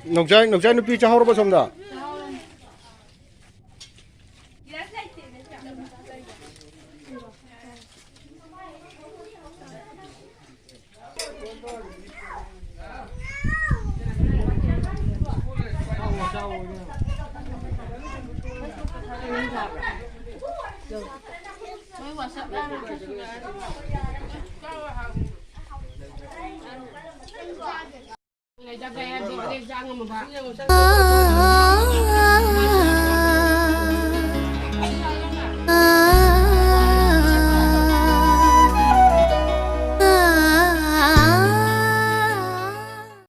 Nokjai nupi chahor ba somda. Ngày ra về em đi, đi ra ngồi một vắng.